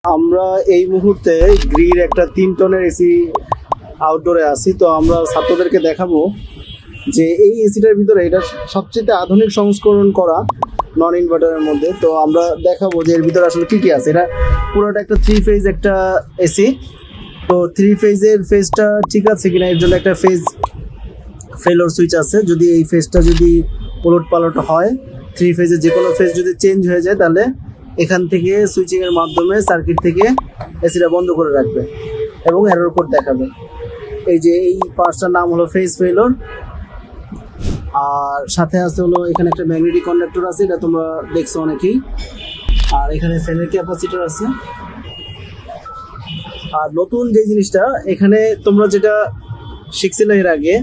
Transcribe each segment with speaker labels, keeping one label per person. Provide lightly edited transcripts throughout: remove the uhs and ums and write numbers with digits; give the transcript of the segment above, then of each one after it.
Speaker 1: আমরা এই মুহূর্তে গ্রির একটা 3 টনের এসি আউটডোরে আছি। তো আমরা ছাত্রদেরকে দেখাবো যে এই এসিটার ভিতরে এটা সবচেয়ে আধুনিক সংস্করণ করা নন ইনভার্টারের মধ্যে। তো আমরা দেখাবো যে এর ভিতরে আসলে কি কি আছে। এটা পুরোটা একটা 3 ফেজ একটা এসি। তো 3 ফেজের ফেজটা ঠিক আছে কিনা এর জন্য একটা ফেজ ফেলোর সুইচ আছে। যদি এই ফেজটা যদি উলট পালট হয়, 3 ফেজের যে কোনো ফেজ যদি চেঞ্জ হয়ে যায়, তাহলে এখান থেকে সুইচিংয়ের মাধ্যমে সার্কিট থেকে এসিটা বন্ধ করে রাখবে এবং এরর কোড দেখাবে। এই যে এই পার্টসটার নাম হলো ফেজ ফেলোর। আর সাথে আছে হলো এখানে একটা ম্যাগনেটিক কন্ডাক্টর আছে, এটা তোমরা দেখছো অনেকেই। আর এখানে ফ্যানের ক্যাপাসিটর আছে। আর নতুন যে জিনিসটা এখানে তোমরা যেটা শিখছিলে এর আগে,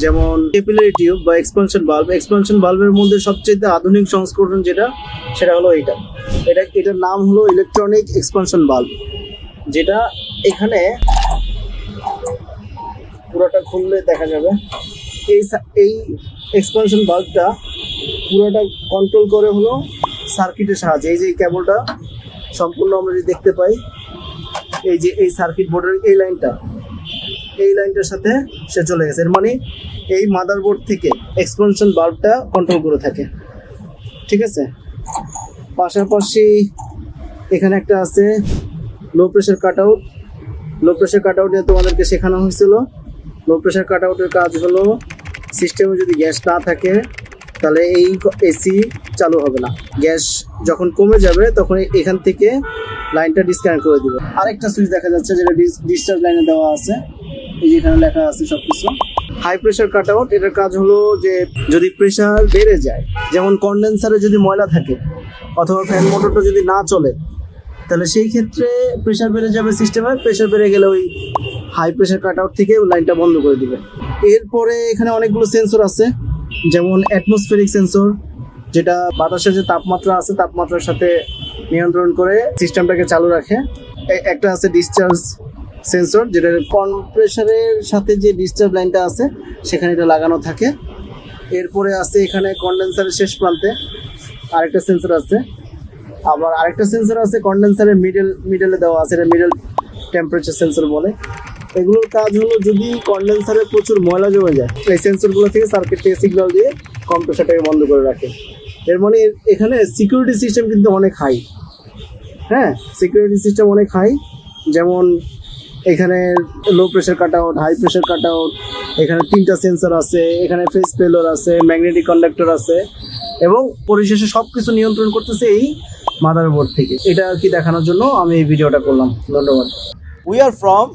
Speaker 1: যেমন ক্যাপিলারি টিউব বা এক্সপানশন বাল্ব। এক্সপানশন বাল্বের মধ্যে সবচেয়ে আধুনিক সংস্করণ যেটা, সেটা হলো এটার নাম হলো ইলেকট্রনিক এক্সপানশন বাল্ব। যেটা এখানে পুরোটা খুললে দেখা যাবে। এই এক্সপানশন বাল্বটা পুরোটা কন্ট্রোল করে হলো সার্কিটের সাহায্যে। এই যে কেবলটা সম্পূর্ণ আমরা যদি দেখতে পাই, এই যে এই সার্কিট বোর্ডের এই লাইনটার সাথে সে চলে গেছে। এর মানে এই মাদারবোর্ড থেকে এক্সপানশন বাল্বটা কন্ট্রোল করে থাকে। ঠিক আছে, পাশাপাশি এখানে একটা আছে লো প্রেশার কাট আউট। লো প্রেশার কাট আউট নিয়ে তোমাদেরকে শেখানো হয়েছিল। লো প্রেশার কাট আউটের কাজ হলো সিস্টেমে যদি গ্যাস না থাকে তাহলে এই এসি চালু হবে না। গ্যাস যখন কমে যাবে তখন এখান থেকে লাইনটা ডিসকানেক্ট করে দিবে। আরেকটা সুইচ দেখা যাচ্ছে যেটা ডিসচার্জ লাইনে দেওয়া আছে, এই যে এখানে লেখা আছে সবকিছু। হাই প্রেশার কাট আউট, এটার কাজ হলো যে যদি প্রেশার বেড়ে যায়, যেমন কন্ডেন্সারে যদি ময়লা থাকে অথবা ফ্যান মোটরটা যদি না চলে, তাহলে সেই ক্ষেত্রে প্রেশার বেড়ে যাবে সিস্টেমে। প্রেশার বেড়ে গেলে ওই হাই প্রেশার কাট আউট থেকে লাইনটা বন্ধ করে দিবে। এরপরে এখানে অনেকগুলো সেন্সর আছে, যেমন অ্যাটমসফেরিক সেন্সর, যেটা বাতাসের যে তাপমাত্রা আছে তাপমাত্রার সাথে নিয়ন্ত্রণ করে সিস্টেমটাকে চালু রাখে। একটা আছে ডিসচার্জ সেন্সর, যেটা কম্প্রেসারের সাথে যে ডিসচার্জ লাইনটা আছে সেখানে এটা লাগানো থাকে। এরপরে আছে এখানে কন্ডেন্সারের শেষ প্রান্তে আরেকটা সেন্সর আছে। আবার আরেকটা সেন্সর আছে কন্ডেন্সারের মিডলে দেওয়া আছে, এটা মিডল টেম্পারেচার সেন্সর বলে। এগুলোর কাজ হলো যদি কন্ডেন্সারে প্রচুর ময়লা জমে যায়, এই সেন্সরগুলো থেকে সার্কিট থেকে সিগন্যাল দিয়ে কম্প্রেসারটাকে বন্ধ করে রাখে। এর মানে এখানে সিকিউরিটি সিস্টেম কিন্তু অনেক হাই। হ্যাঁ, সিকিউরিটি সিস্টেম অনেক হাই। যেমন এখানে low pressure cut out, high pressure cut out, এখানে 3টা সেন্সর আছে, এখানে ফেজ ফেলোর আছে, ম্যাগনেটিক কন্ডাক্টর আছে, এবং পরিশেষে সব কিছু নিয়ন্ত্রণ করতেছে এই মাদারবোর্ড থেকে। এটা আর কি দেখানোর জন্য আমি এই ভিডিওটা করলাম। ধন্যবাদ। We are from